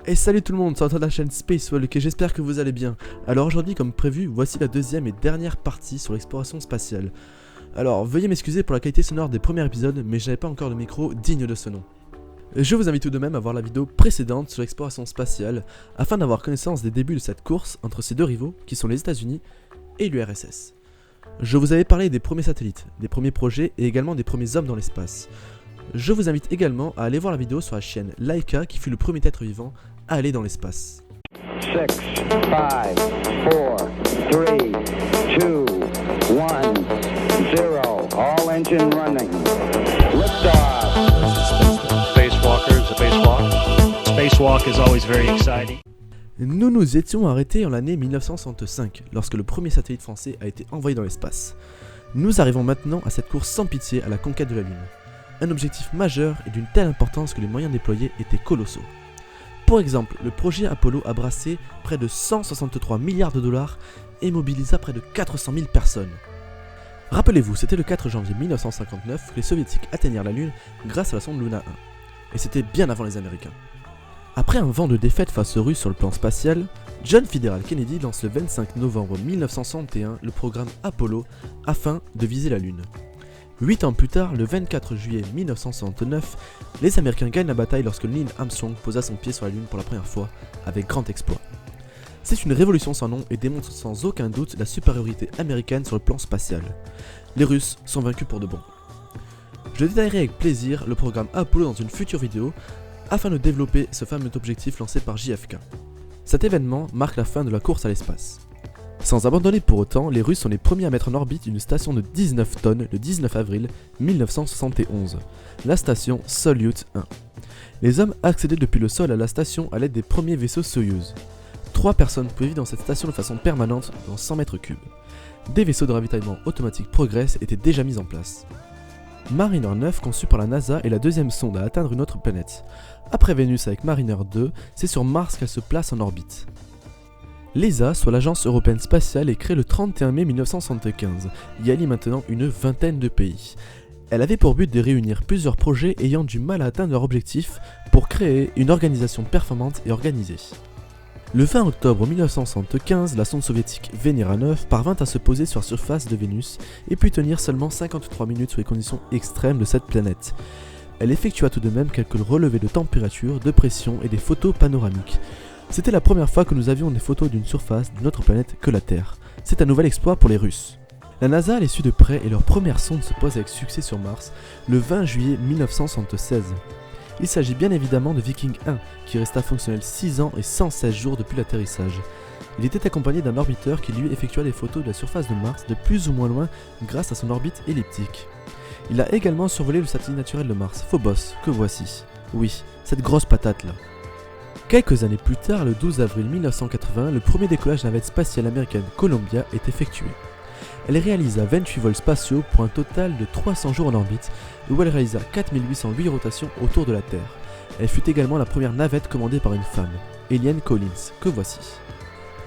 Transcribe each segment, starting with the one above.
Et salut tout le monde, c'est Antoine de la chaîne Spacewalk et j'espère que vous allez bien. Alors aujourd'hui, comme prévu, voici la deuxième et dernière partie sur l'exploration spatiale. Alors veuillez m'excuser pour la qualité sonore des premiers épisodes, mais je n'avais pas encore de micro digne de ce nom. Je vous invite tout de même à voir la vidéo précédente sur l'exploration spatiale, afin d'avoir connaissance des débuts de cette course entre ces deux rivaux, qui sont les États-Unis et l'URSS. Je vous avais parlé des premiers satellites, des premiers projets et également des premiers hommes dans l'espace. Je vous invite également à aller voir la vidéo sur la chaîne Laika qui fut le premier être vivant à aller dans l'espace. 6, 5, 4, 3, 2, 1, 0. All engine running. Liftoff. Spacewalkers, a spacewalk. Spacewalk is always very exciting. Nous nous étions arrêtés en l'année 1965, lorsque le premier satellite français a été envoyé dans l'espace. Nous arrivons maintenant à cette course sans pitié à la conquête de la Lune. Un objectif majeur et d'une telle importance que les moyens déployés étaient colossaux. Pour exemple, le projet Apollo a brassé près de 163 milliards de dollars et mobilisa près de 400 000 personnes. Rappelez-vous, c'était le 4 janvier 1959 que les soviétiques atteignirent la Lune grâce à la sonde Luna 1. Et c'était bien avant les Américains. Après un vent de défaite face aux Russes sur le plan spatial, John Fitzgerald Kennedy lance le 25 novembre 1961 le programme Apollo afin de viser la Lune. 8 ans plus tard, le 24 juillet 1969, les Américains gagnent la bataille lorsque Neil Armstrong posa son pied sur la Lune pour la première fois, avec grand exploit. C'est une révolution sans nom et démontre sans aucun doute la supériorité américaine sur le plan spatial. Les Russes sont vaincus pour de bon. Je détaillerai avec plaisir le programme Apollo dans une future vidéo, afin de développer ce fameux objectif lancé par JFK. Cet événement marque la fin de la course à l'espace. Sans abandonner pour autant, les Russes sont les premiers à mettre en orbite une station de 19 tonnes le 19 avril 1971, la station Soyuz 1. Les hommes accédaient depuis le sol à la station à l'aide des premiers vaisseaux Soyuz. 3 personnes pouvaient vivre dans cette station de façon permanente dans 100 mètres cubes. Des vaisseaux de ravitaillement automatique Progress étaient déjà mis en place. Mariner 9, conçu par la NASA, est la deuxième sonde à atteindre une autre planète. Après Vénus avec Mariner 2, c'est sur Mars qu'elle se place en orbite. L'ESA, soit l'Agence Européenne Spatiale, est créée le 31 mai 1975. Il y allie maintenant une vingtaine de pays. Elle avait pour but de réunir plusieurs projets ayant du mal à atteindre leur objectif pour créer une organisation performante et organisée. Le 20 octobre 1975, la sonde soviétique Venera 9 parvint à se poser sur la surface de Vénus et put tenir seulement 53 minutes sous les conditions extrêmes de cette planète. Elle effectua tout de même quelques relevés de température, de pression et des photos panoramiques. C'était la première fois que nous avions des photos d'une surface d'une autre planète que la Terre. C'est un nouvel exploit pour les Russes. La NASA les suit de près et leur première sonde se pose avec succès sur Mars le 20 juillet 1976. Il s'agit bien évidemment de Viking 1 qui resta fonctionnel 6 ans et 116 jours depuis l'atterrissage. Il était accompagné d'un orbiteur qui lui effectua des photos de la surface de Mars de plus ou moins loin grâce à son orbite elliptique. Il a également survolé le satellite naturel de Mars, Phobos, que voici. Oui, cette grosse patate là. Quelques années plus tard, le 12 avril 1980, le premier décollage de la navette spatiale américaine Columbia est effectué. Elle réalisa 28 vols spatiaux pour un total de 300 jours en orbite, où elle réalisa 4808 rotations autour de la Terre. Elle fut également la première navette commandée par une femme, Eliane Collins, que voici.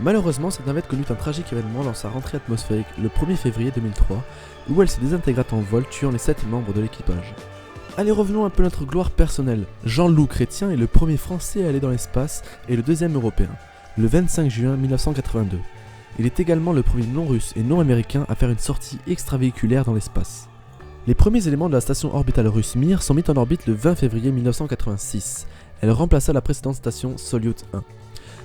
Malheureusement, cette navette connut un tragique événement lors de sa rentrée atmosphérique le 1er février 2003, où elle se désintégra en vol, tuant les 7 membres de l'équipage. Allez, revenons un peu à notre gloire personnelle. Jean-Loup Chrétien est le premier Français à aller dans l'espace et le deuxième Européen, le 25 juin 1982. Il est également le premier non-russe et non-américain à faire une sortie extravéhiculaire dans l'espace. Les premiers éléments de la station orbitale russe Mir sont mis en orbite le 20 février 1986. Elle remplaça la précédente station Soyuz 1.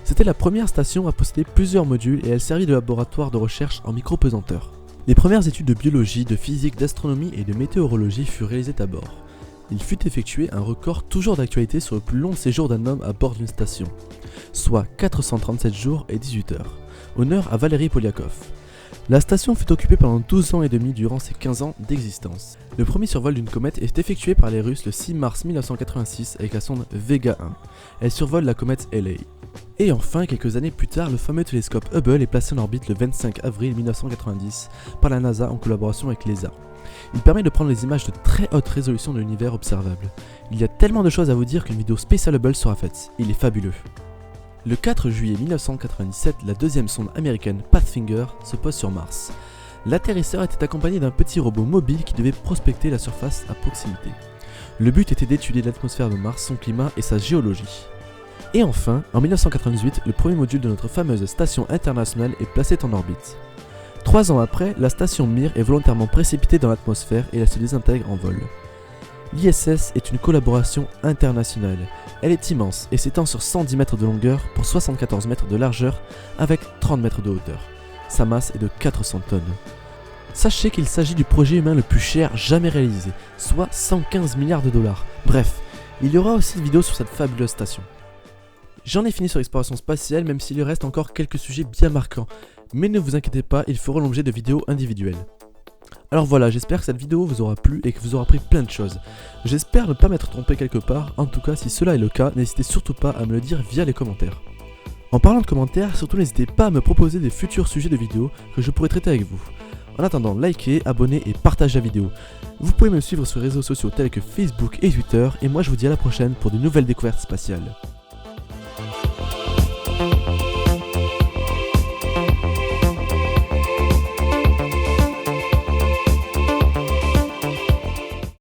C'était la première station à posséder plusieurs modules et elle servit de laboratoire de recherche en micro-pesanteur. Les premières études de biologie, de physique, d'astronomie et de météorologie furent réalisées à bord. Il fut effectué un record toujours d'actualité sur le plus long séjour d'un homme à bord d'une station, soit 437 jours et 18 heures. Honneur à Valérie Polyakov. La station fut occupée pendant 12 ans et demi durant ses 15 ans d'existence. Le premier survol d'une comète est effectué par les Russes le 6 mars 1986 avec la sonde Vega 1. Elle survole la comète LA. Et enfin, quelques années plus tard, le fameux télescope Hubble est placé en orbite le 25 avril 1990 par la NASA en collaboration avec l'ESA. Il permet de prendre les images de très haute résolution de l'univers observable. Il y a tellement de choses à vous dire qu'une vidéo spéciale Hubble sera faite. Il est fabuleux. Le 4 juillet 1997, la deuxième sonde américaine Pathfinder se pose sur Mars. L'atterrisseur était accompagné d'un petit robot mobile qui devait prospecter la surface à proximité. Le but était d'étudier l'atmosphère de Mars, son climat et sa géologie. Et enfin, en 1998, le premier module de notre fameuse station internationale est placé en orbite. 3 ans après, la station Mir est volontairement précipitée dans l'atmosphère et elle se désintègre en vol. L'ISS est une collaboration internationale. Elle est immense et s'étend sur 110 mètres de longueur pour 74 mètres de largeur avec 30 mètres de hauteur. Sa masse est de 400 tonnes. Sachez qu'il s'agit du projet humain le plus cher jamais réalisé, soit 115 milliards de dollars. Bref, il y aura aussi une vidéo sur cette fabuleuse station. J'en ai fini sur l'exploration spatiale, même s'il lui reste encore quelques sujets bien marquants. Mais ne vous inquiétez pas, ils feront l'objet de vidéos individuelles. Alors voilà, j'espère que cette vidéo vous aura plu et que vous aura appris plein de choses. J'espère ne pas m'être trompé quelque part, en tout cas si cela est le cas, n'hésitez surtout pas à me le dire via les commentaires. En parlant de commentaires, surtout n'hésitez pas à me proposer des futurs sujets de vidéos que je pourrais traiter avec vous. En attendant, likez, abonnez et partagez la vidéo. Vous pouvez me suivre sur les réseaux sociaux tels que Facebook et Twitter, et moi je vous dis à la prochaine pour de nouvelles découvertes spatiales.